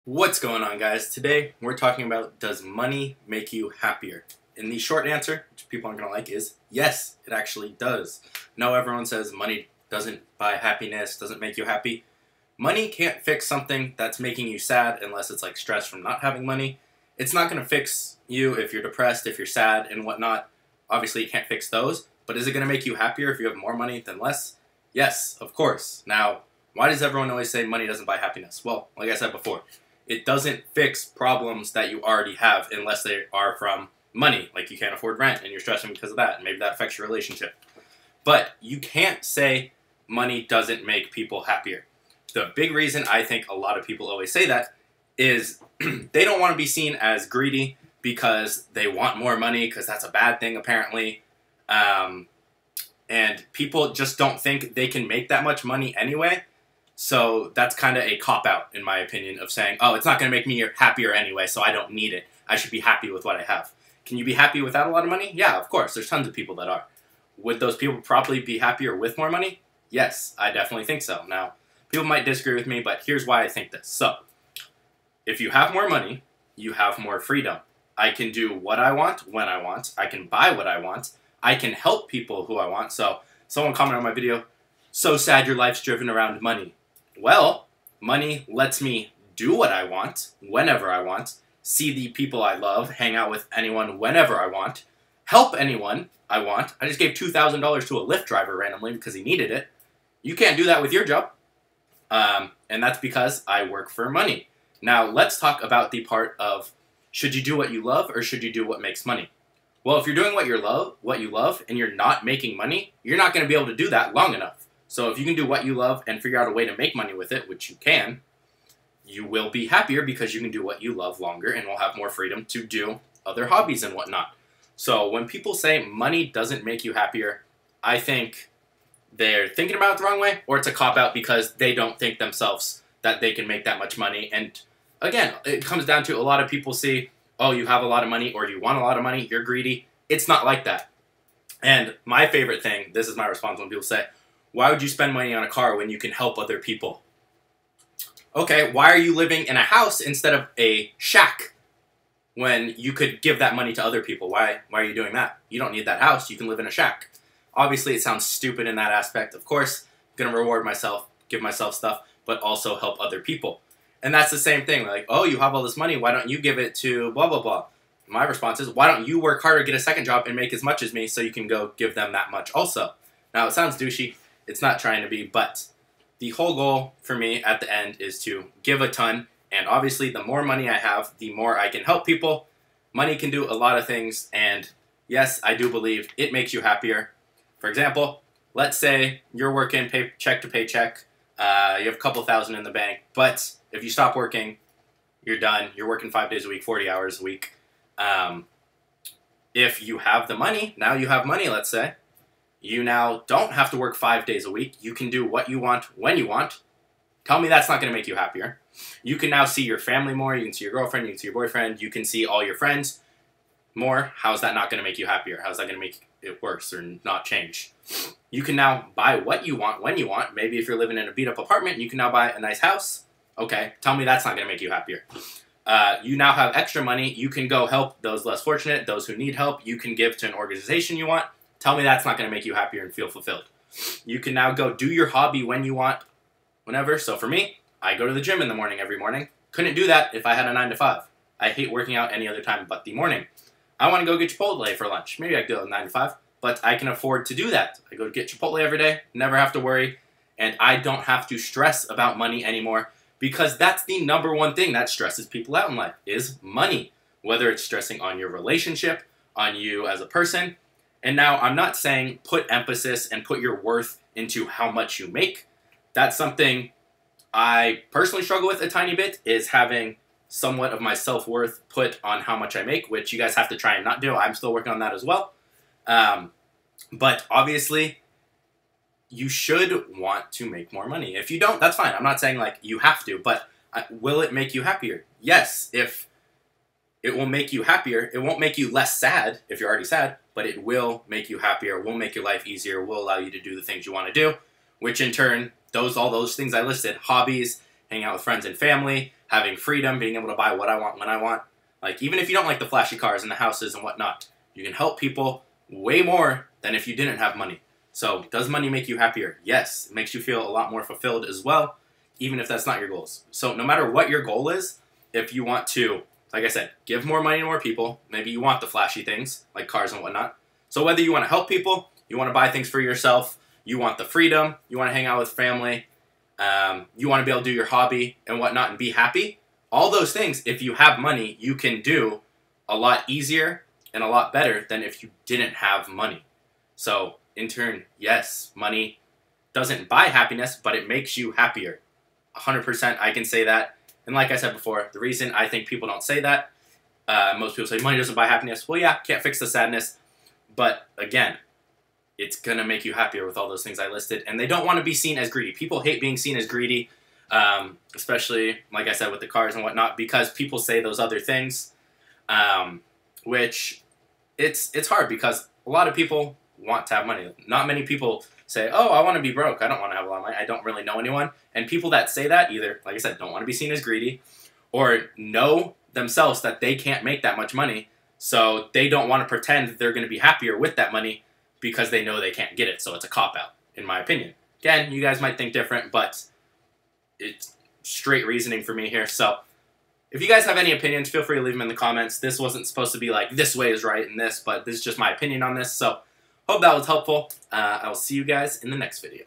What's going on, guys? Today we're talking about, does money make you happier? And the short answer, which people aren't going to like, is yes, it actually does. No, everyone says money doesn't buy happiness, doesn't make you happy. Money can't fix something that's making you sad unless it's like stress from not having money. It's not going to fix you if you're depressed, if you're sad, and whatnot. Obviously, it can't fix those. But is it going to make you happier if you have more money than less? Yes, of course. Now, why does everyone always say money doesn't buy happiness? Well, like I said before, it doesn't fix problems that you already have unless they are from money. Like you can't afford rent and you're stressing because of that, and maybe that affects your relationship. But you can't say money doesn't make people happier. The big reason I think a lot of people always say that is they don't want to be seen as greedy because they want more money, because that's a bad thing apparently. And people just don't think they can make that much money anyway. So that's kind of a cop-out, in my opinion, of saying, oh, it's not going to make me happier anyway, so I don't need it. I should be happy with what I have. Can you be happy without a lot of money? Yeah, of course. There's tons of people that are. Would those people probably be happier with more money? Yes, I definitely think so. Now, people might disagree with me, but here's why I think this. So, if you have more money, you have more freedom. I can do what I want, when I want. I can buy what I want. I can help people who I want. So, someone commented on my video, so sad your life's driven around money. Well, money lets me do what I want, whenever I want, see the people I love, hang out with anyone whenever I want, help anyone I want. I just gave $2,000 to a Lyft driver randomly because he needed it. You can't do that with your job. And that's because I work for money. Now, let's talk about the part of, should you do what you love or should you do what makes money? Well, if you're doing what you love, and you're not making money, you're not going to be able to do that long enough. So if you can do what you love and figure out a way to make money with it, which you can, you will be happier because you can do what you love longer and will have more freedom to do other hobbies and whatnot. So when people say money doesn't make you happier, I think they're thinking about it the wrong way, or it's a cop-out because they don't think themselves that they can make that much money. And again, it comes down to a lot of people see, oh, you have a lot of money or you want a lot of money, you're greedy. It's not like that. And my favorite thing, this is my response when people say, why would you spend money on a car when you can help other people? Okay, why are you living in a house instead of a shack when you could give that money to other people? Why are you doing that? You don't need that house. You can live in a shack. Obviously, it sounds stupid in that aspect. Of course, I'm going to reward myself, give myself stuff, but also help other people. And that's the same thing. Like, oh, you have all this money. Why don't you give it to blah, blah, blah? My response is, why don't you work harder, get a second job, and make as much as me so you can go give them that much also? Now, it sounds douchey. It's not trying to be, but the whole goal for me at the end is to give a ton, and obviously the more money I have, the more I can help people. Money can do a lot of things, and yes, I do believe it makes you happier. For example, let's say you're working paycheck to paycheck, you have a couple thousand in the bank, but if you stop working, you're done. You're working 5 days a week, 40 hours a week. If you have the money, now you have money, let's say, you now don't have to work 5 days a week. You can do what you want when you want. Tell me that's not going to make you happier. You can now see your family more. You can see your girlfriend. You can see your boyfriend. You can see all your friends more. How's that not going to make you happier? How's that going to make it worse or not change? You can now buy what you want when you want. Maybe if you're living in a beat-up apartment, you can now buy a nice house. Okay, tell me that's not going to make you happier. You now have extra money. You can go help those less fortunate, those who need help. You can give to an organization you want. Tell me that's not going to make you happier and feel fulfilled. You can now go do your hobby when you want, whenever. So for me, I go to the gym in the morning every morning. Couldn't do that if I had a 9 to 5. I hate working out any other time but the morning. I want to go get Chipotle for lunch. Maybe I could do it 9 to 5, but I can afford to do that. I go to get Chipotle every day, never have to worry, and I don't have to stress about money anymore because that's the number one thing that stresses people out in life is money. Whether it's stressing on your relationship, on you as a person. And now, I'm not saying put emphasis and put your worth into how much you make. That's something I personally struggle with a tiny bit, is having somewhat of my self-worth put on how much I make, which you guys have to try and not do. I'm still working on that as well. But obviously, you should want to make more money. If you don't, that's fine. I'm not saying like you have to, but will it make you happier? Yes, if it will make you happier. It won't make you less sad if you're already sad, but it will make you happier, will make your life easier, will allow you to do the things you want to do, which in turn, all those things I listed, hobbies, hanging out with friends and family, having freedom, being able to buy what I want when I want. Like, even if you don't like the flashy cars and the houses and whatnot, you can help people way more than if you didn't have money. So, does money make you happier? Yes. It makes you feel a lot more fulfilled as well, even if that's not your goals. So, no matter what your goal is, if you want to, like I said, give more money to more people, maybe you want the flashy things, like cars and whatnot. So, whether you want to help people, you want to buy things for yourself, you want the freedom, you want to hang out with family, you want to be able to do your hobby and whatnot and be happy, all those things, if you have money, you can do a lot easier and a lot better than if you didn't have money. So, in turn, yes, money doesn't buy happiness, but it makes you happier. 100% I can say that. And like I said before, the reason I think people don't say that, most people say money doesn't buy happiness. Well, yeah, can't fix the sadness. But again, it's going to make you happier with all those things I listed. And they don't want to be seen as greedy. People hate being seen as greedy. Especially, like I said, with the cars and whatnot, because people say those other things, which it's hard because a lot of people want to have money. Not many people say, oh, I want to be broke. I don't want to have a lot of money. I don't really know anyone. And people that say that either, like I said, don't want to be seen as greedy or know themselves that they can't make that much money. So they don't want to pretend that they're going to be happier with that money because they know they can't get it. So it's a cop-out, in my opinion. Again, you guys might think different, but it's straight reasoning for me here. So if you guys have any opinions, feel free to leave them in the comments. This wasn't supposed to be like, this way is right and this, but this is just my opinion on this. So hope that was helpful. I will see you guys in the next video.